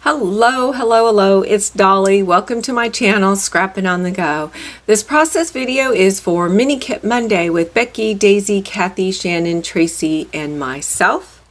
Hello, it's Dolly. Welcome to my channel, Scrapping on the Go. This process video is for Mini Kit Monday with Becky, Daisy, Kathy, Shannon, Tracy, and myself.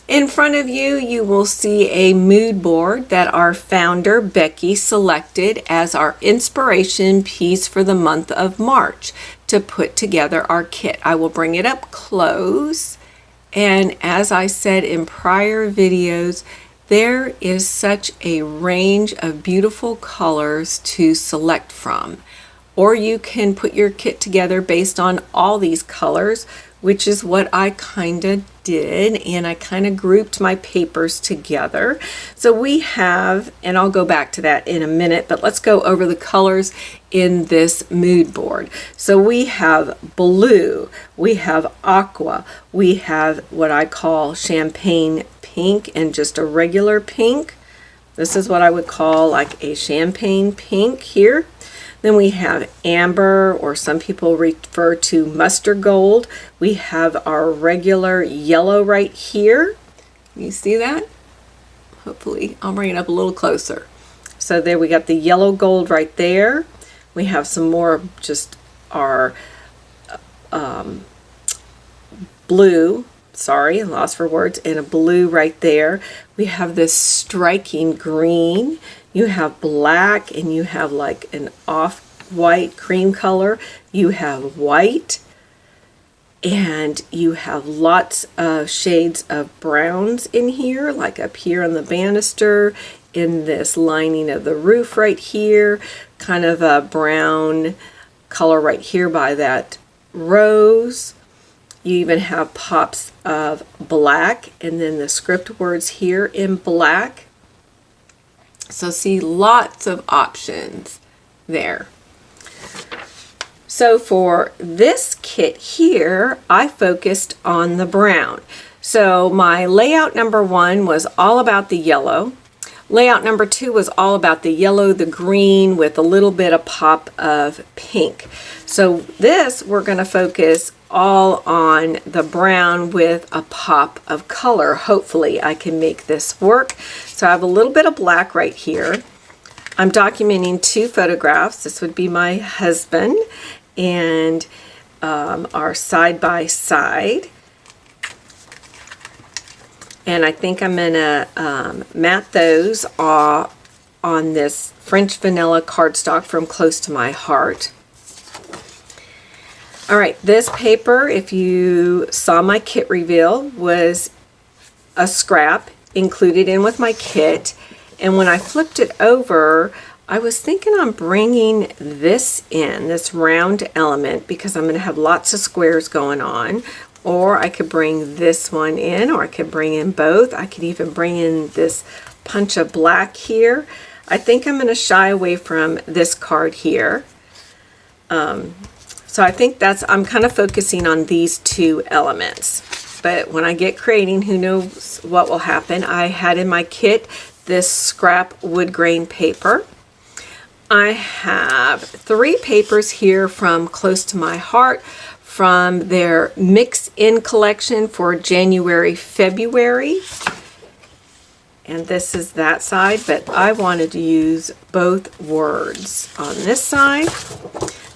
In front of you, you will see a mood board that our founder, Becky, selected as our inspiration piece for the month of March to put together our kit. I will bring it up close. And as I said in prior videos, there is such a range of beautiful colors to select from. Or you can put your kit together based on all these colors, which is what I kind of did, and I kind of grouped my papers together. So we have, and I'll go back to that in a minute, but let's go over the colors in this mood board. So we have blue, we have aqua, we have what I call champagne pink and just a regular pink. This is what I would call like a champagne pink here. Then we have amber, or some people refer to mustard gold. We have our regular yellow right here. You see that? Hopefully, I'll bring it up a little closer. So there we got the yellow gold right there. We have some more of just our blue. Sorry, lost for words, and a blue right there. We have this striking green. You have black, and you have like an off-white cream color. You have white, and you have lots of shades of browns in here, like up here on the banister, in this lining of the roof right here, kind of a brown color right here by that rose. You even have pops of black, and then the script words here in black. So see, lots of options there. So for this kit here, I focused on the brown. So my layout number 1 was all about the yellow. Layout number 2 was all about the yellow, the green, with a little bit of pop of pink. So this, we're going to focus all on the brown with a pop of color. Hopefully I can make this work. So I have a little bit of black right here. I'm documenting 2 photographs. This would be my husband and our side by side. And I think I'm going to mat those on this French vanilla cardstock from Close to My Heart. All right, this paper, if you saw my kit reveal, was a scrap included in with my kit. And when I flipped it over, I was thinking on bringing this in, this round element, because I'm going to have lots of squares going on. Or I could bring this one in, or I could bring in both. I could even bring in this punch of black here. I think I'm going to shy away from this card here. So I think I'm kind of focusing on these 2 elements. But when I get creating, who knows what will happen. I had in my kit this scrap wood grain paper. I have 3 papers here from Close to My Heart, from their mix-in collection for January, February. And this is that side, but I wanted to use both words on this side.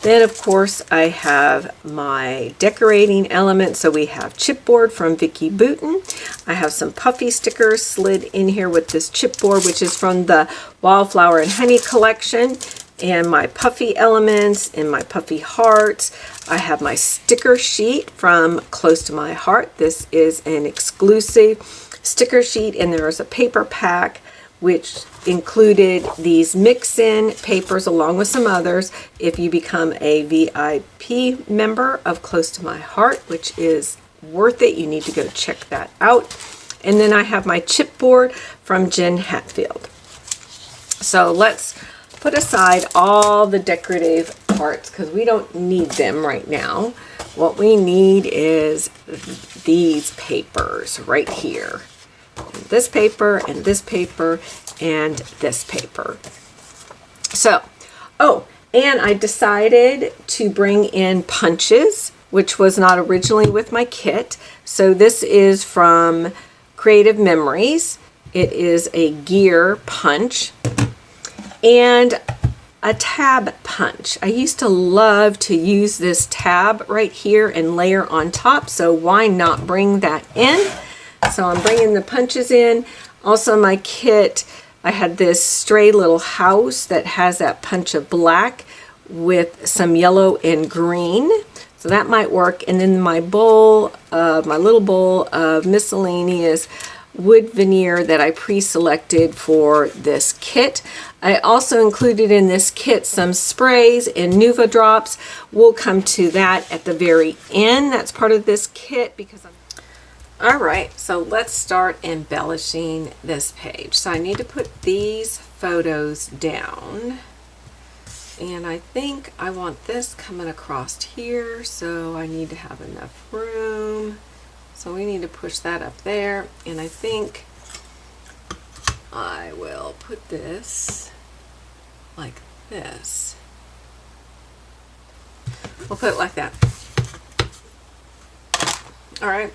Then, of course, I have my decorating elements. So we have chipboard from Vicky Booten. I have some puffy stickers slid in here with this chipboard, which is from the Wildflower and Honey collection. And my puffy elements and my puffy hearts. I have my sticker sheet from Close to My Heart. This is an exclusive sticker sheet, and there is a paper pack which included these mix-in papers along with some others if you become a VIP member of Close to My Heart, which is worth it. You need to go check that out. And then I have my chipboard from Jen Hatfield. So let's put aside all the decorative parts because we don't need them right now. What we need is these papers right here. This paper and this paper and this paper. So, and I decided to bring in punches, which was not originally with my kit. So this is from Creative Memories, It is a gear punch and a tab punch. I used to love to use this tab right here and layer on top, so why not bring that in? So I'm bringing the punches in. Also, my kit, I had this stray little house that has that punch of black with some yellow and green. So that might work. And then my bowl, my little bowl of miscellaneous wood veneer that I pre-selected for this kit. I also included in this kit some sprays and Nuva drops. We'll come to that at the very end. That's part of this kit because all right, so let's start embellishing this page. So I need to put these photos down. And I think I want this coming across here, so I need to have enough room. So we need to push that up there. And I think I will put this like this. We'll put it like that. All right.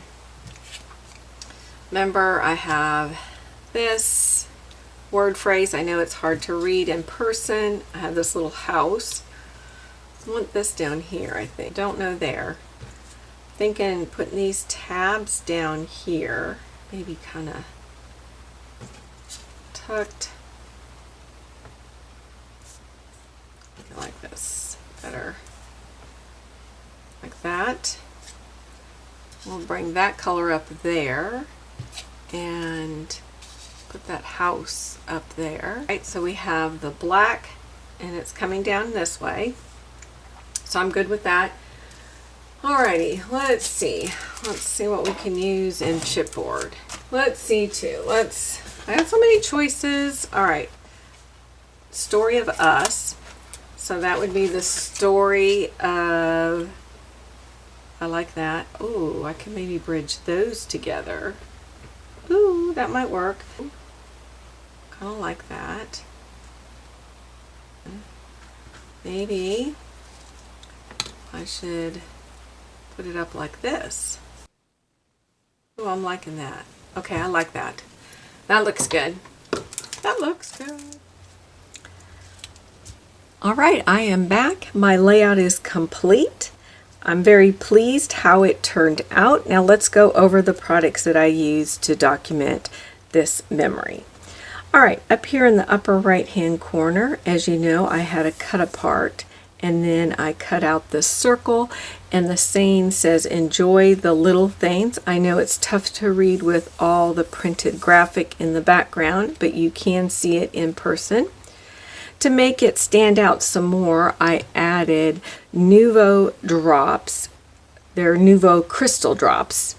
Remember, I have this word phrase. I know it's hard to read in person. I have this little house. I want this down here, I think. Don't know there. Thinking putting these tabs down here, maybe kind of tucked like this. Better like that. We'll bring that color up there and put that house up there. Right, so we have the black and it's coming down this way. So I'm good with that. Alrighty, let's see. Let's see what we can use in chipboard. Let's see too. I have so many choices. Alright. Story of us. So that would be the story of, I like that. Ooh, I can maybe bridge those together. Ooh, that might work. Kind of like that. Maybe I should put it up like this. Oh, I'm liking that. Okay, I like that. That looks good. That looks good. All right, I am back. My layout is complete. I'm very pleased how it turned out. Now let's go over the products that I used to document this memory. All right, up here in the upper right hand corner, as you know, I had a cut apart and then I cut out the circle and the saying says enjoy the little things. I know it's tough to read with all the printed graphic in the background, but you can see it in person. To make it stand out some more, I added Nuvo drops. They're Nuvo crystal drops,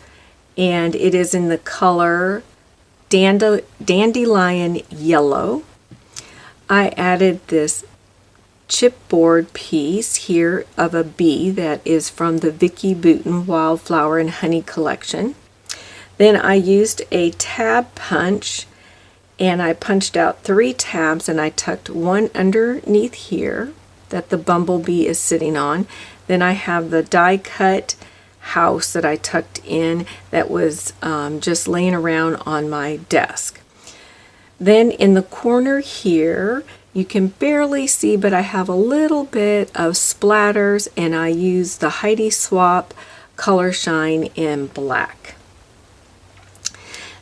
and it is in the color Dandelion Yellow. I added this chipboard piece here of a bee that is from the Vicky Bouton Wildflower and Honey collection. Then I used a tab punch and I punched out 3 tabs and I tucked one underneath here that the bumblebee is sitting on. Then I have the die cut house that I tucked in that was just laying around on my desk. Then in the corner here, you can barely see, but I have a little bit of splatters and I use the Heidi Swap Color Shine in black.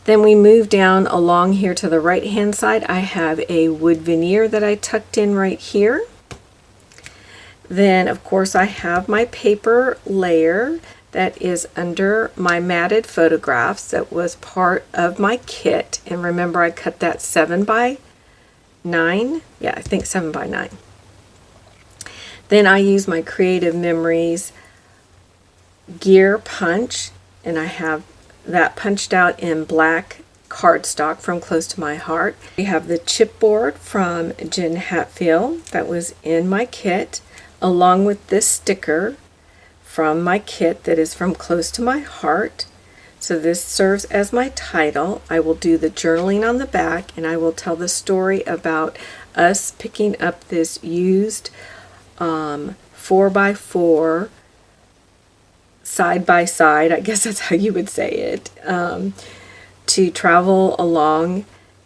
Then we move down along here to the right hand side. I have a wood veneer that I tucked in right here. Then of course I have my paper layer that is under my matted photographs that was part of my kit. And remember, I cut that 7 by 9. Yeah, I think 7 by 9. Then I use my Creative Memories gear punch and I have that punched out in black cardstock from Close to My Heart. We have the chipboard from Jen Hatfield that was in my kit, along with this sticker from my kit that is from Close to My Heart. So this serves as my title. I will do the journaling on the back and I will tell the story about us picking up this used 4x4 side by side, I guess that's how you would say it, to travel along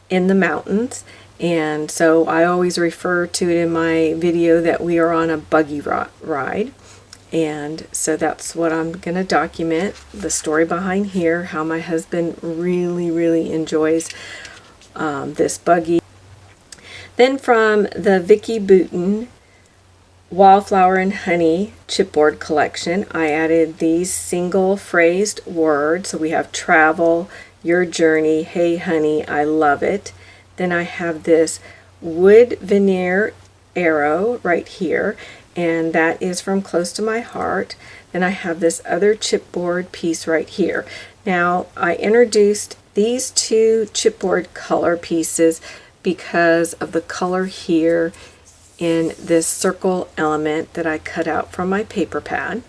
in the mountains. And so I always refer to it in my video that we are on a buggy ride. And so that's what I'm going to document, the story behind here, how my husband really enjoys this buggy. Then from the Vicky Bouton Wildflower and Honey chipboard collection, I added these single phrased words. So we have travel, your journey, hey honey, I love it. Then I have this wood veneer arrow right here, and that is from Close to My Heart. Then I have this other chipboard piece right here. Now I introduced these two chipboard color pieces because of the color here in this circle element that I cut out from my paper pad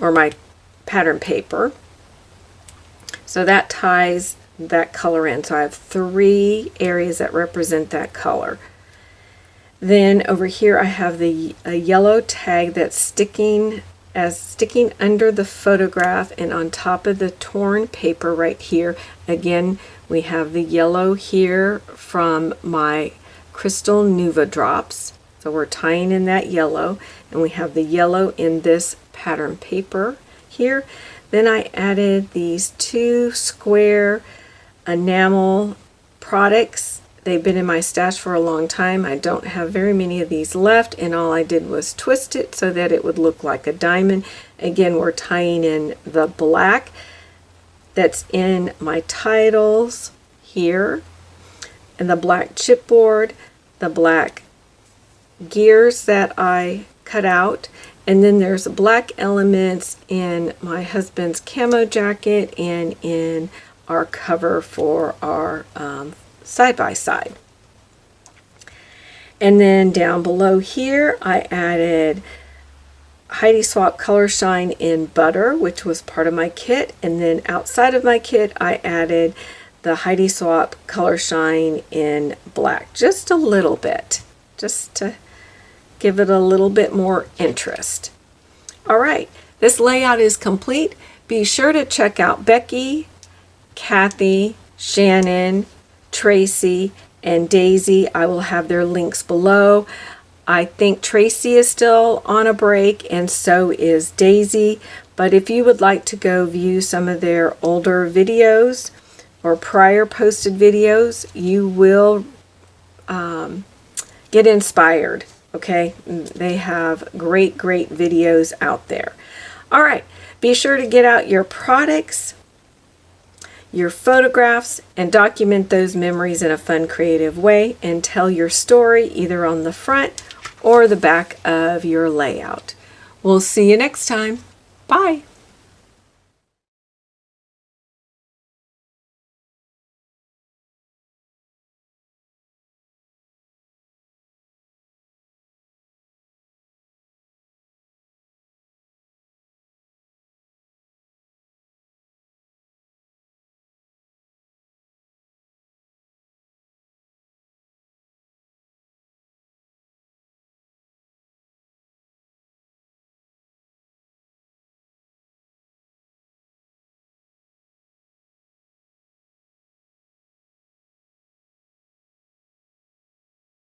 or my pattern paper. So that ties that color in. So I have 3 areas that represent that color. Then over here I have a yellow tag that's sticking under the photograph and on top of the torn paper right here. Again, we have the yellow here from my Crystal Nuva drops. So we're tying in that yellow, and we have the yellow in this pattern paper here. Then I added these 2 square enamel products. They've been in my stash for a long time. I don't have very many of these left, and all I did was twist it so that it would look like a diamond. Again, we're tying in the black that's in my titles here, and the black chipboard, the black gears that I cut out, and then there's black elements in my husband's camo jacket and in our cover for our side-by-side. And then down below here I added Heidi Swapp Color Shine in Butter, which was part of my kit, and then outside of my kit I added the Heidi Swapp Color Shine in Black, just a little bit, just to give it a little bit more interest. Alright, this layout is complete. Be sure to check out Becky, Kathy, Shannon, Tracy, and Daisy. I will have their links below. I think Tracy is still on a break, and so is Daisy. But if you would like to go view some of their older videos or prior posted videos, you will get inspired. Okay, they have great videos out there. All right, be sure to get out your products, your photographs, and document those memories in a fun, creative way, and tell your story either on the front or the back of your layout. We'll see you next time. Bye.